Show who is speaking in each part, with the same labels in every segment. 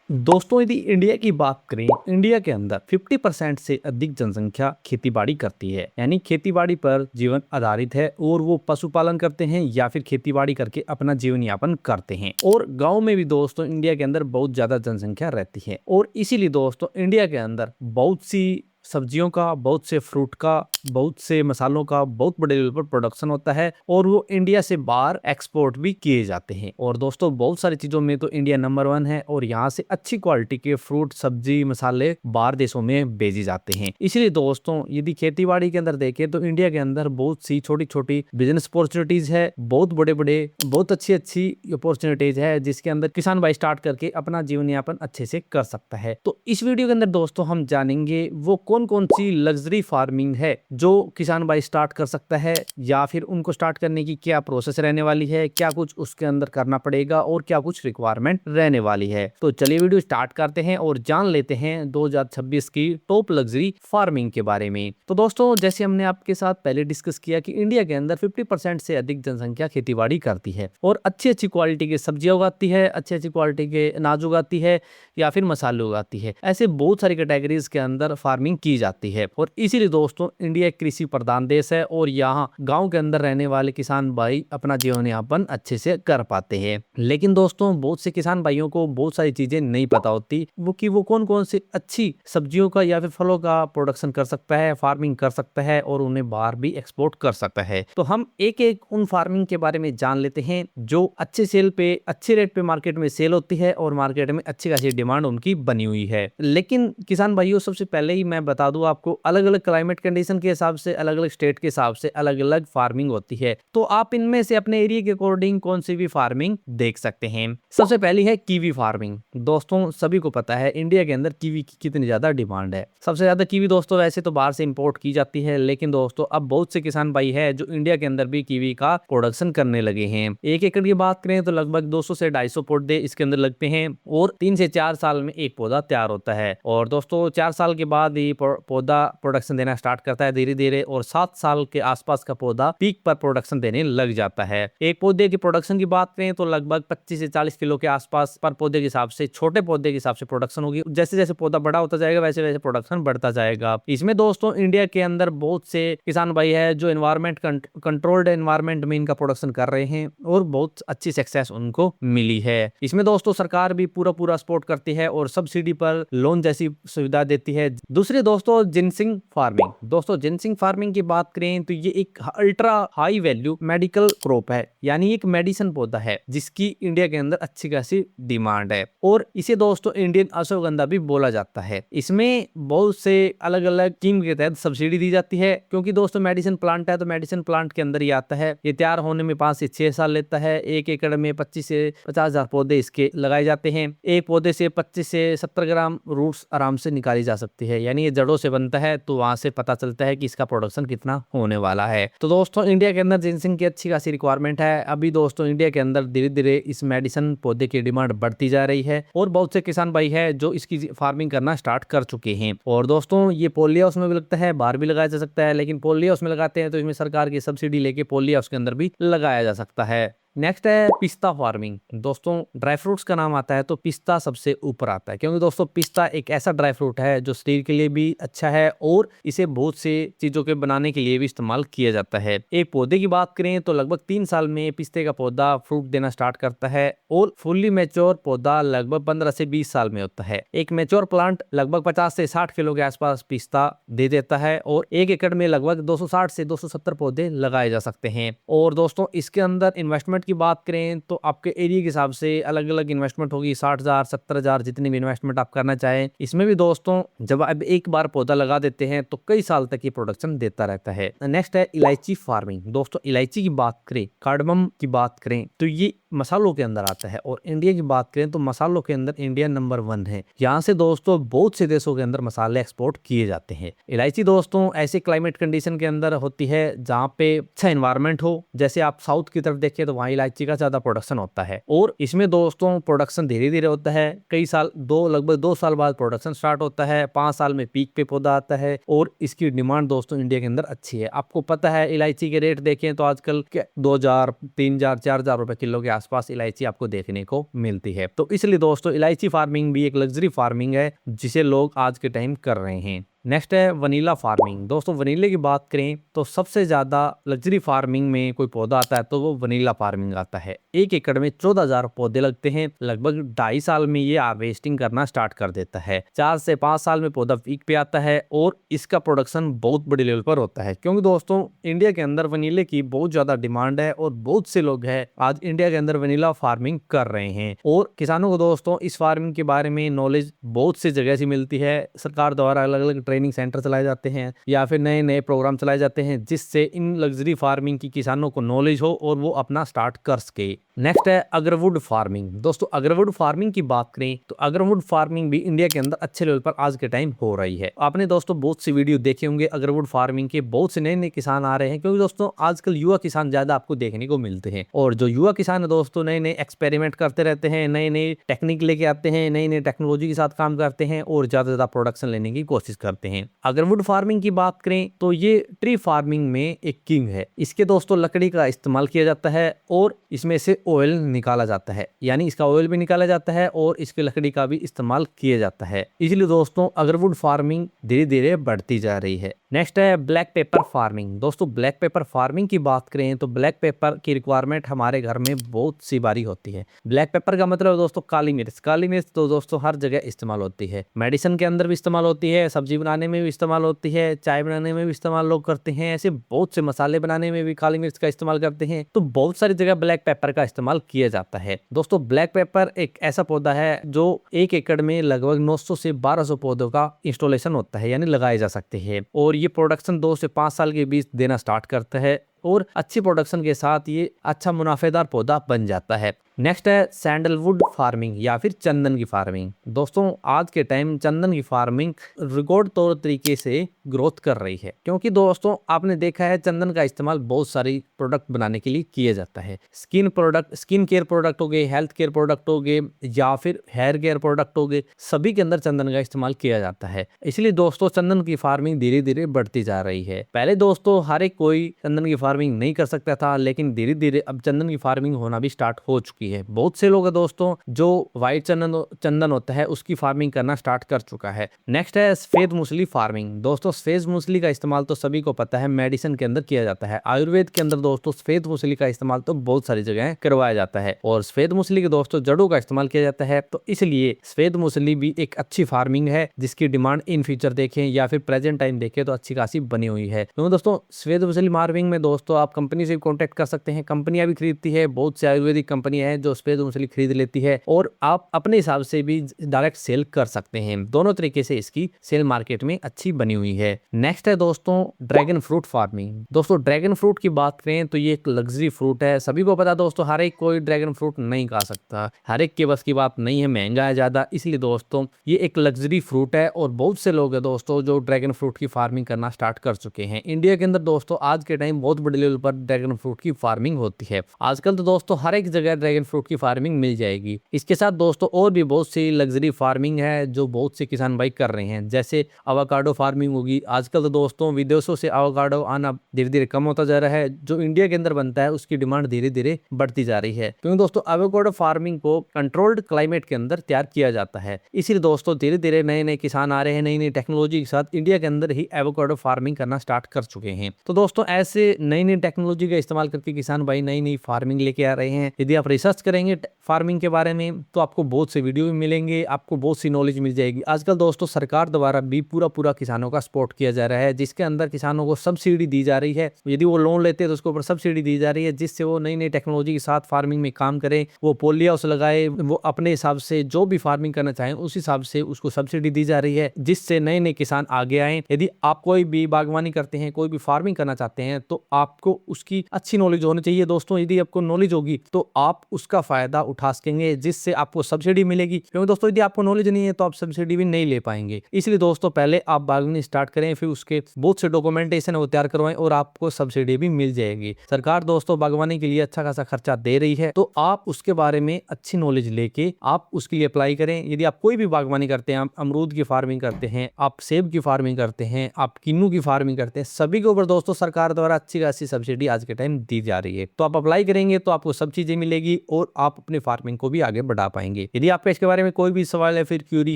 Speaker 1: दोस्तों यदि इंडिया की बात करें, इंडिया के अंदर 50% से अधिक जनसंख्या खेतीबाड़ी करती है। यानी खेतीबाड़ी पर जीवन आधारित है और वो पशुपालन करते हैं या फिर खेतीबाड़ी करके अपना जीवन यापन करते हैं। और गांव में भी दोस्तों इंडिया के अंदर बहुत ज्यादा जनसंख्या रहती है और इसीलिए दोस्तों इंडिया के अंदर बहुत सी सब्जियों का, बहुत से फ्रूट का, बहुत से मसालों का बहुत बड़े लेवल पर प्रोडक्शन होता है और वो इंडिया से बाहर एक्सपोर्ट भी किए जाते हैं। और दोस्तों बहुत सारी चीजों में तो इंडिया नंबर 1 है और यहाँ से अच्छी क्वालिटी के फ्रूट, सब्जी, मसाले बाहर देशों में भेजे जाते हैं। इसलिए दोस्तों यदि खेतीबाड़ी के अंदर देखें तो इंडिया के अंदर बहुत सी छोटी छोटी बिजनेस अपॉर्चुनिटीज है, बहुत बड़े बड़े, बहुत अच्छी अच्छी अपॉर्चुनिटीज है जिसके अंदर किसान भाई स्टार्ट करके अपना जीवन यापन अच्छे से कर सकता है। तो इस वीडियो के अंदर दोस्तों हम जानेंगे वो कौन कौन सी लग्जरी फार्मिंग है जो किसान भाई स्टार्ट कर सकता है या फिर उनको स्टार्ट करने की क्या प्रोसेस रहने वाली है, क्या कुछ उसके अंदर करना पड़ेगा और क्या कुछ रिक्वायरमेंट रहने वाली है। तो चलिए वीडियो स्टार्ट करते हैं और जान लेते हैं 2026 की टॉप लग्जरी फार्मिंग के बारे में। तो दोस्तों जैसे हमने आपके साथ पहले डिस्कस किया कि इंडिया के अंदर 50% से अधिक जनसंख्या खेतीबाड़ी करती है और अच्छी अच्छी क्वालिटी की सब्जियां उगाती है, अच्छी अच्छी क्वालिटी के अनाज उगाती है या फिर मसाले उगाती है। ऐसे बहुत सारी कैटेगरीज के अंदर फार्मिंग की जाती है और इसीलिए दोस्तों इंडिया एक कृषि प्रधान देश है और यहाँ गांव के अंदर रहने वाले किसान भाई अपना जीवन यापन अच्छे से कर पाते हैं। लेकिन दोस्तों बहुत से किसान भाइयों को बहुत सारी चीजें नहीं पता होती वो कौन कौन सी अच्छी सब्जियों का या फिर फलों का प्रोडक्शन कर सकता है, फार्मिंग कर सकता है और उन्हें बाहर भी एक्सपोर्ट कर सकता है। तो हम एक एक उन फार्मिंग के बारे में जान लेते हैं जो अच्छे सेल पे, अच्छे रेट पे मार्केट में सेल होती है और मार्केट में अच्छी खासी डिमांड उनकी बनी हुई है। लेकिन किसान भाइयों सबसे पहले ही मैं बता दूं आपको, अलग अलग क्लाइमेट कंडीशन के हिसाब से, अलग अलग स्टेट के हिसाब से अलग अलग फार्मिंग होती है। तो आप इनमें से अपने एरिया के अकॉर्डिंग कौन सी भी फार्मिंग देख सकते हैं। सबसे पहली है कीवी फार्मिंग। दोस्तों सभी को पता है इंडिया के अंदर कीवी की कितनी ज्यादा डिमांड है। सबसे ज्यादा कीवी दोस्तों वैसे तो बाहर से इंपोर्ट की जाती है, लेकिन दोस्तों अब बहुत से किसान भाई है जो इंडिया के अंदर भी कीवी का प्रोडक्शन करने लगे हैं। एक एकड़ की बात करें तो लगभग 200 से 250 पौधे इसके अंदर लगते हैं और 3 से 4 साल में एक पौधा तैयार होता है। और दोस्तों 4 साल के बाद ही पौधा प्रोडक्शन देना स्टार्ट करता है धीरे धीरे और 7 साल के आसपास का पौधा पीक पर प्रोडक्शन देने लग जाता है। एक पौधे की प्रोडक्शन की बात करें तो लगभग 25 से 40 किलो के आसपास पर पौधे के हिसाब से, छोटे पौधे के हिसाब से प्रोडक्शन होगी। जैसे जैसे पौधा बड़ा होता जाएगा वैसे वैसे प्रोडक्शन बढ़ता जाएगा। इसमें दोस्तों इंडिया के अंदर बहुत से किसान भाई है जो एनवायरमेंट कंट्रोल्ड एनवायरमेंट में इनका प्रोडक्शन कर रहे हैं और बहुत अच्छी सक्सेस उनको मिली है। इसमें दोस्तों सरकार भी पूरा पूरा सपोर्ट करती है और सब्सिडी पर लोन जैसी सुविधा देती है। दूसरे दोस्तों जिनसिंग फार्मिंग। दोस्तों जिनसिंग फार्मिंग की बात करें तो ये एक ultra high value medical crop है, यानी एक मेडिसिन पौधा है जिसकी इंडिया के अंदर अच्छी खासी डिमांड है और इसे दोस्तों इंडियन अश्वगंधा भी बोला जाता है। इसमें बहुत से अलग अलग स्कीम के तहत सब्सिडी दी जाती है क्योंकि दोस्तों मेडिसिन प्लांट है तो मेडिसिन प्लांट के अंदर ही आता है। ये तैयार होने में 5 से 6 साल लेता है। एक एकड़ में 25 से 50 हजार पौधे इसके लगाए जाते हैं। एक पौधे से 25 से 70 ग्राम रूट्स आराम से निकाली जा सकती है, यानी ये जड़ों से बनता है तो वहां से पता चलता है कि इसका प्रोडक्शन कितना होने वाला है। तो दोस्तों इंडिया के अंदर जिनसिंग की अच्छी खासी रिक्वायरमेंट है। अभी दोस्तों इंडिया के अंदर धीरे धीरे इस मेडिसिन पौधे की डिमांड बढ़ती जा रही है और बहुत से किसान भाई है जो इसकी फार्मिंग करना स्टार्ट कर चुके हैं। और दोस्तों ये पॉली हाउस में भी लगता है, बाहर भी लगाया जा सकता है, लेकिन पॉली हाउस में लगाते हैं तो इसमें सरकार की सब्सिडी लेके पॉली हाउस के अंदर भी लगाया जा सकता है। नेक्स्ट है पिस्ता फार्मिंग। दोस्तों ड्राई फ्रूट्स का नाम आता है तो पिस्ता सबसे ऊपर आता है क्योंकि दोस्तों पिस्ता एक ऐसा ड्राई फ्रूट है जो शरीर के लिए भी अच्छा है और इसे बहुत से चीजों के बनाने के लिए भी इस्तेमाल किया जाता है। एक पौधे की बात करें तो लगभग 3 साल में पिस्ते का पौधा फ्रूट देना स्टार्ट करता है और फुल्ली मैच्योर पौधा लगभग 15 से 20 साल में होता है। एक मैच्योर प्लांट लगभग 50 से 60 किलो के आसपास पिस्ता दे देता है और एक एकड़ में लगभग 260 से 270 पौधे लगाए जा सकते हैं। और दोस्तों इसके अंदर इन्वेस्टमेंट की बात करें तो आपके एरिया के हिसाब से अलग अलग इन्वेस्टमेंट होगी, 60,000 70,000 जितनी भी इन्वेस्टमेंट आप करना चाहें। इसमें भी दोस्तों जब आप एक बार पौधा लगा देते हैं तो कई साल तक ये प्रोडक्शन देता रहता है। नेक्स्ट है इलायची फार्मिंग। दोस्तों इलायची की बात करें, कार्डमम की बात करें तो ये मसालों के अंदर आता है और इंडिया की बात करें तो मसालों के अंदर इंडिया नंबर 1 है। यहाँ से दोस्तों बहुत से देशों के अंदर मसाले एक्सपोर्ट किए जाते हैं। इलायची दोस्तों ऐसे क्लाइमेट कंडीशन के अंदर होती है जहाँ पे अच्छा एनवायरमेंट हो। जैसे आप साउथ की तरफ देखें तो वहाँ इलायची का ज्यादा प्रोडक्शन होता है और इसमें दोस्तों प्रोडक्शन धीरे धीरे होता है। कई साल लगभग 2 साल बाद प्रोडक्शन स्टार्ट होता है। 5 साल में पीक पे पौधा आता है और इसकी डिमांड दोस्तों इंडिया के अंदर अच्छी है। आपको पता है इलायची के रेट देखें तो आजकल 2,000 3,000 4,000 रुपए किलो के आसपास इलायची आपको देखने को मिलती है। तो इसलिए दोस्तों इलायची फार्मिंग भी एक लग्जरी फार्मिंग है जिसे लोग आज के टाइम कर रहे हैं। नेक्स्ट है वनीला फार्मिंग। दोस्तों वनीले की बात करें तो सबसे ज्यादा लग्जरी फार्मिंग में कोई पौधा आता है तो वो वनीला फार्मिंग आता है। 1 एकड़ में 14,000 पौधे लगते हैं। लगभग 2.5 साल में ये हार्वेस्टिंग करना स्टार्ट कर देता है। 4 से 5 साल में पौधा पीक पे आता है और इसका प्रोडक्शन बहुत बड़े लेवल पर होता है, क्योंकि दोस्तों इंडिया के अंदर वनीले की बहुत ज्यादा डिमांड है और बहुत से लोग हैं आज इंडिया के अंदर वनीला फार्मिंग कर रहे हैं। और किसानों को दोस्तों इस फार्मिंग के बारे में नॉलेज बहुत सी जगह से मिलती है। सरकार द्वारा अलग अलग ट्रेनिंग सेंटर चलाए जाते हैं या फिर नए नए प्रोग्राम चलाए जाते हैं जिससे इन लग्जरी फार्मिंग की किसानों को नॉलेज हो और वो अपना स्टार्ट कर सके। नेक्स्ट है अग्रवुड फार्मिंग। दोस्तों अग्रवुड फार्मिंग की बात करें तो अग्रवुड फार्मिंग भी इंडिया के अंदर अच्छे लेवल पर आज के टाइम हो रही है। आपने दोस्तों बहुत सी वीडियो देखे होंगे अग्रवुड फार्मिंग के, बहुत से नए नए किसान आ रहे हैं क्योंकि दोस्तों आजकल युवा किसान ज्यादा आपको देखने को मिलते हैं। और जो युवा किसान है दोस्तों नए नए एक्सपेरिमेंट करते रहते हैं, नए नए टेक्निक लेके आते हैं, नई नई टेक्नोलॉजी के साथ काम करते हैं और ज्यादा ज्यादा प्रोडक्शन लेने की कोशिश करते हैं। अग्रवुड फार्मिंग की बात करें तो ये ट्री फार्मिंग में एक किंग है। इसके दोस्तों लकड़ी का इस्तेमाल किया जाता है और इसमें से ऑयल निकाला जाता है, यानी इसका ऑयल भी निकाला जाता है और इसकी लकड़ी का भी इस्तेमाल किया जाता है। इसलिए दोस्तों अग्रवुड फार्मिंग धीरे धीरे बढ़ती जा रही है। नेक्स्ट है ब्लैक पेपर फार्मिंग। दोस्तों ब्लैक पेपर फार्मिंग की बात करें तो ब्लैक पेपर की रिक्वायरमेंट हमारे घर में बहुत सी बारी होती है। ब्लैक पेपर का मतलब है दोस्तों काली मिर्च। काली मिर्च तो दोस्तों हर जगह इस्तेमाल होती है, मेडिसिन के अंदर भी इस्तेमाल होती है, सब्जी बनाने में भी इस्तेमाल होती है, चाय बनाने में भी इस्तेमाल लोग करते हैं, ऐसे बहुत से मसाले बनाने में भी काली मिर्च का इस्तेमाल करते हैं। तो बहुत सारी जगह ब्लैक पेपर का इस्तेमाल किया जाता है। दोस्तों ब्लैक पेपर एक ऐसा पौधा है जो 1 एकड़ में लगभग 900 से 1200 पौधों का इंस्टॉलेशन होता है, यानी लगाए जा सकते हैं। और ये प्रोडक्शन 2 से 5 साल के बीच देना स्टार्ट करता है और अच्छी प्रोडक्शन के साथ ये अच्छा मुनाफेदार पौधा बन जाता है। नेक्स्ट है सैंडलवुड फार्मिंग या फिर चंदन की फार्मिंग। दोस्तों आज के टाइम चंदन की फार्मिंग रिकॉर्ड तौर तरीके से ग्रोथ कर रही है, क्योंकि दोस्तों आपने देखा है चंदन का इस्तेमाल बहुत सारी प्रोडक्ट बनाने के लिए किया जाता है। Skin product, skin care product हो गए, हेल्थ केयर प्रोडक्ट हो गए या फिर हेयर केयर प्रोडक्ट हो गए, सभी के अंदर चंदन का इस्तेमाल किया जाता है। इसलिए दोस्तों चंदन की फार्मिंग धीरे धीरे बढ़ती जा रही है। पहले दोस्तों हर एक कोई चंदन की फार्मिंग नहीं कर सकता था, लेकिन धीरे धीरे अब चंदन की फार्मिंग होना भी स्टार्ट हो चुकी है। बहुत से लोग दोस्तों जो व्हाइट चंदन होता है उसकी फार्मिंग करना स्टार्ट कर चुका है। नेक्स्ट है सफेद मूसली फार्मिंग। दोस्तों सफेद मूसली का इस्तेमाल तो सभी को पता है मेडिसिन के अंदर किया जाता है। आयुर्वेद के अंदर दोस्तों सफेद मूसली का इस्तेमाल तो बहुत सारी जगह करवाया जाता है और सफेद मूसली के दोस्तों जड़ों का इस्तेमाल किया जाता है। तो इसलिए सफेद मूसली भी एक अच्छी फार्मिंग है जिसकी डिमांड इन फ्यूचर देखें या फिर प्रेजेंट टाइम देखें तो अच्छी खासी बनी हुई है। तो दोस्तों सफेद मूसली फार्मिंग में दोस्तों आप कंपनी से कॉन्टेक्ट कर सकते हैं, कंपनियां भी खरीदती है, बहुत सी आयुर्वेदिक कंपनियां हैं जो सफेद मूसली खरीद लेती है और आप अपने हिसाब से भी डायरेक्ट सेल कर सकते हैं। दोनों तरीके से इसकी सेल मार्केट में अच्छी बनी हुई है। नेक्स्ट है दोस्तों ड्रैगन फ्रूट फार्मिंग। दोस्तों ड्रैगन फ्रूट की बात करें तो ये एक लग्जरी फ्रूट है। सभी को पता दोस्तों हर एक कोई ड्रैगन फ्रूट नहीं खा सकता, हर एक के बस की बात नहीं है, महंगा है ज्यादा। इसलिए दोस्तों ये एक लग्जरी फ्रूट है और बहुत से लोग हैं दोस्तों जो ड्रैगन फ्रूट की फार्मिंग करना स्टार्ट कर चुके हैं। इंडिया के अंदर दोस्तों आज के टाइम बहुत बड़े लेवल पर ड्रैगन फ्रूट की फार्मिंग होती है। आजकल तो दोस्तों हर एक जगह ड्रैगन फ्रूट की फार्मिंग मिल जाएगी। इसके साथ दोस्तों और भी बहुत सी लग्जरी फार्मिंग है जो बहुत से किसान भाई कर रहे हैं, जैसे अवाकाडो फार्मिंग होगी। आजकल तो दोस्तों विदेशों से अवाकाडो आना धीरे धीरे कम होता जा रहा है, जो इंडिया के अंदर बनता है उसकी डिमांड धीरे धीरे बढ़ती जा रही है, क्योंकि दोस्तों अवाकाडो फार्मिंग को कंट्रोल्ड क्लाइमेट के अंदर तैयार किया जाता है। इसीलिए दोस्तों धीरे धीरे नए नए किसान आ रहे हैं, नई नई टेक्नोलॉजी के साथ इंडिया के अंदर ही एवोकाडो फार्मिंग करना स्टार्ट कर चुके हैं। तो दोस्तों ऐसे नई नई टेक्नोलॉजी का इस्तेमाल करके किसान भाई नई नई फार्मिंग लेके आ रहे हैं। यदि आप रिसर्च करेंगे फार्मिंग के बारे में तो आपको बहुत से वीडियो भी मिलेंगे, आपको बहुत सी नॉलेज मिल जाएगी। आजकल दोस्तों सरकार द्वारा भी पूरा किसानों का सपोर्ट किया जा रहा है, जिसके अंदर किसानों को सब्सिडी दी जा रही है। यदि वो लोन लेते हैं तो उसके ऊपर सब्सिडी दी जा रही है, जिससे वो नई नई टेक्नोलॉजी के साथ फार्मिंग में काम करें, वो पोली हाउस लगाए, वो अपने हिसाब से जो भी फार्मिंग करना चाहें उस हिसाब से उसको सब्सिडी दी जा रही है, जिससे नए नए किसान आगे आए। यदि आप कोई भी बागवानी करते हैं, कोई भी फार्मिंग करना चाहते हैं तो आपको उसकी अच्छी नॉलेज होनी चाहिए दोस्तों। यदि आपको नॉलेज होगी तो आप उसका फायदा उठा सकेंगे, जिससे आपको सब्सिडी मिलेगी, क्योंकि दोस्तों यदि आपको नॉलेज नहीं है तो आप सब्सिडी भी नहीं ले पाएंगे। इसलिए दोस्तों पहले आप बागवानी स्टार्ट करें, फिर उसके बहुत से डॉक्यूमेंटेशन वो तैयार करवाएं और आपको सब्सिडी भी मिल जाएगी। सरकार दोस्तों बागवानी के लिए अच्छा खासा खर्चा दे रही है, तो आप उसके बारे में अच्छी नॉलेज लेके आप उसके लिए अप्लाई करें। यदि आप कोई भी बागवानी करते हैं, आप अमरूद की फार्मिंग करते हैं, आप सेब की फार्मिंग करते हैं, आप किन्नू की फार्मिंग करते हैं, सभी के ऊपर दोस्तों सरकार द्वारा अच्छी खासी सब्सिडी आज के टाइम दी जा रही है। तो आप अप्लाई करेंगे तो आपको सब चीजें मिलेगी और आप अपने फार्मिंग को भी आगे बढ़ा पाएंगे। यदि आपका इसके बारे में कोई भी सवाल या फिर क्यूरी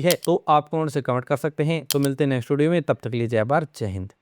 Speaker 1: है तो आप कमेंट से कमेंट कर सकते हैं। तो मिलते हैं नेक्स्ट वीडियो में, तब तक के लिए जय भारत जय हिंद।